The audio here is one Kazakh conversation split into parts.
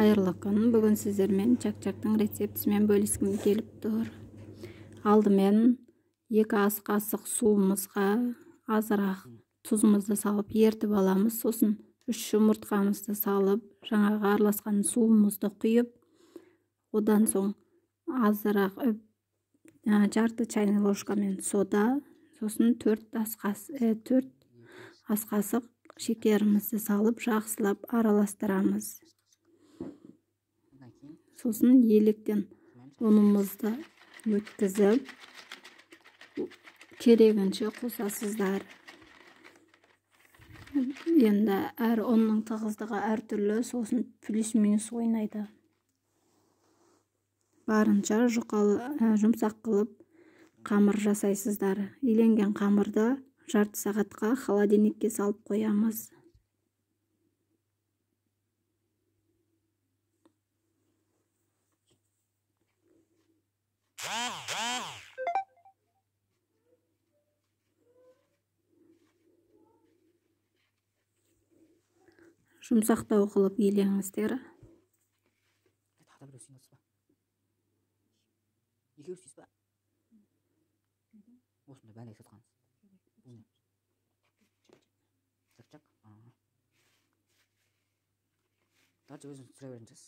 Кайырлы күн. Бүгін сіздермен чак-чактың рецептісімен бөліскім келіп тұр. Алдымен 2 ас қасық суымызға азырақ тұзымызды салып ертіп аламыз. Сосын 3 жұмыртқамызды салып, жаңағы араласқан суымызды құйып, одан соң азырақ жарты чайный ложкамен сода, сосын 4 ас қасық шекерімізді салып, жақсылап араластырамыз. Сосын електен ұнымызды өткізіп, керегінше қосасыздар. Енді әр ұнның тығыздығы әртүрлі, сосын плюс-минус ойнайды. Барынша жұмсақ қылып қамыр жасайсыздар. Иленген қамырды жарты сағатқа холодильникке салып қоямыз. Жұмсақтау қылып елеңіздер. осындай бәлек сатқансыз. Чак-чак. Дарча өзіңіз түсіре беріңіз.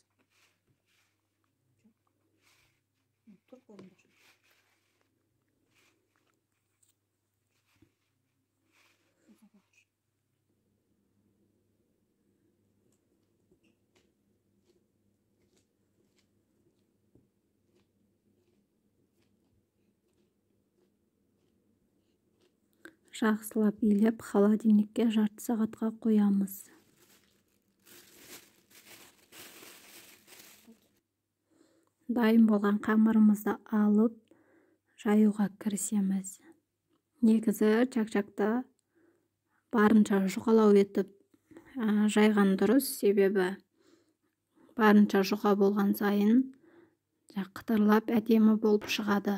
Жақсылап илеп, холодильникке жарты сағатқа қоямыз. Дайын болған қамырымызды алып, жаюға кірісеміз. Негізі чак-чакта барынша жұқалау етіп жайған дұрыс, себебі барынша жұқа болған сайын қытырлап әдемі болып шығады.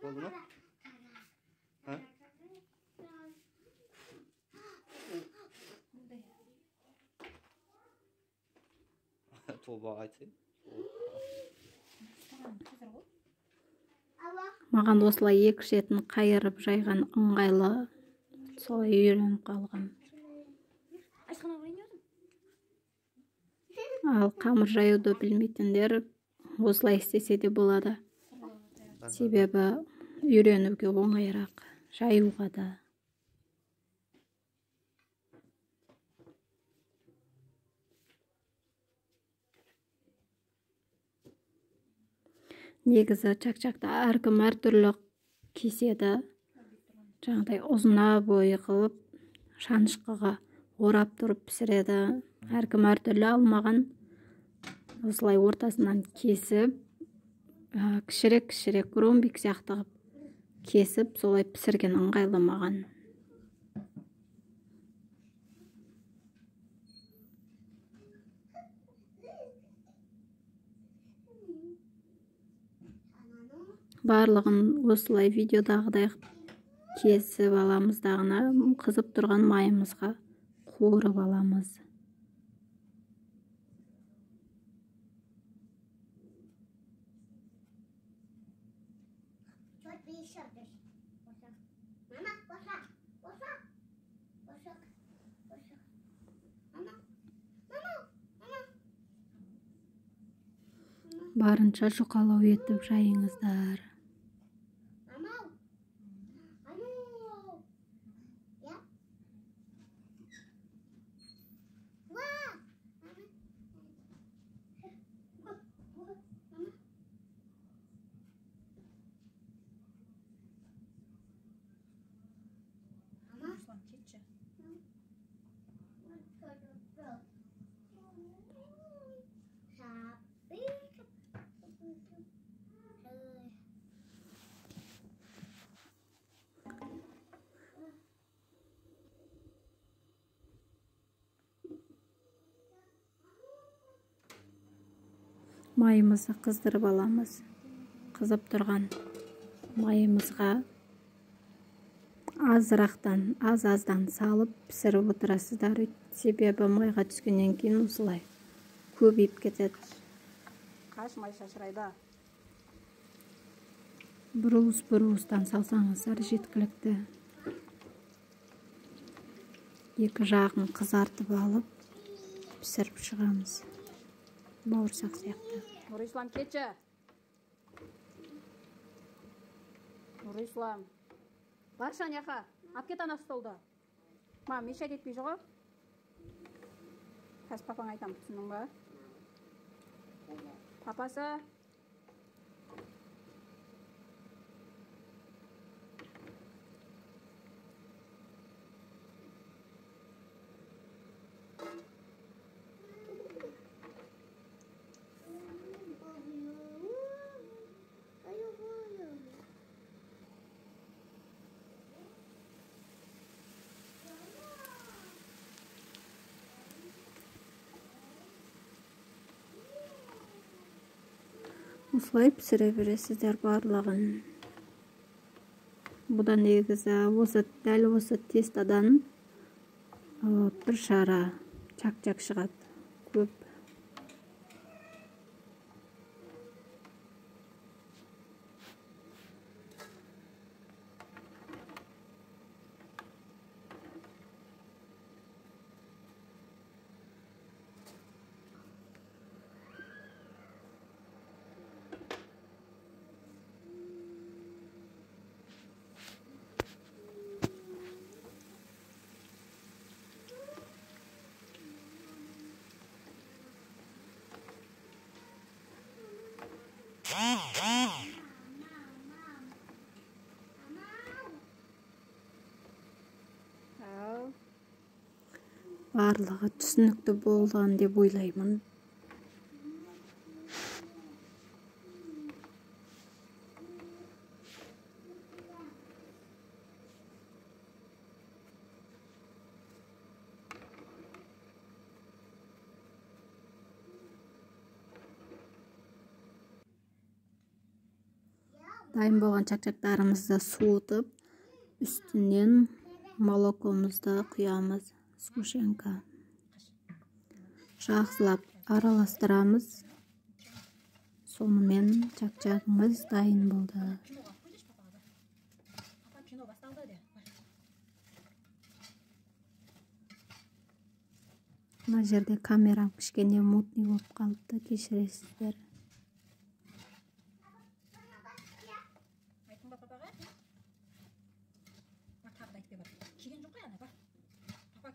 Oldu mu? Ha? Tuğba айтайын. Маған осылай екі шетін қайырып жайған ыңғайлы, солай үйреніп қалған. Ал қамыр жаюды білмейтіндер осылай істесе де болады. Себебі үйренуге оңайырақ, жаюға да. Негізі чак-чакта әркім әртүрлі кеседі. Жаңағыдай ұзына бойы қылып, шанышқыға орап тұрып пісіреді. Әркім әртүрлі, алмаған осылай ортасынан кесіп, кішірек ромбик сияқты кесіп, солай пісірген ыңғайлы маған. Барлығын осылай видеодағыдай кесіп аламыз дағына, қызып тұрған майымызға қуырып аламыз. Барынша жұқалау етіп жайыңыздар. Майымызды қыздырып аламыз. Қызып тұрған майымызға азырақтан аздан салып пісіріп отырасыздар. Себебі майға түскеннен кейін осылай көбейіп кетеді. Қаш май шашырайда. Бір уыстан салсаңыздар жеткілікті. Екі жағын қызартып алып пісіріп шығамыз. Бауырсақ сияқты. Нұрислам кетші. Нұрислам. Баршан яқа. Ап кет ана столда. Мам, мешать етпей жоға? Қазір папаң айтам, түсінің ба? Папасы. Осылай пісіре бересіздер барлығын. Бұдан негізі дәл осы тестадан бір шара чак-чак шығады. Көп. Барлығы түсінікті болған деп ойлаймын. Дайын болған чак-чактарымызды суытып, үстінен молокомызды құямыз. Сгущенка. Жақсылап араластырамыз. Сонымен чак-чагымыз дайын болды. Мына жерде камерам кішкене мутный болып қалыпты, кешіресіздер.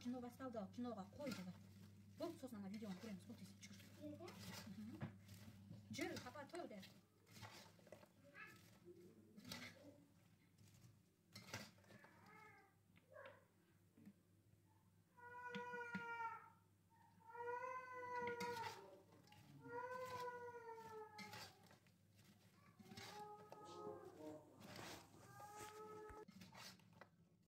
Кино басталды, киноға қойды. Бұл сосын ана видеоны көреміз.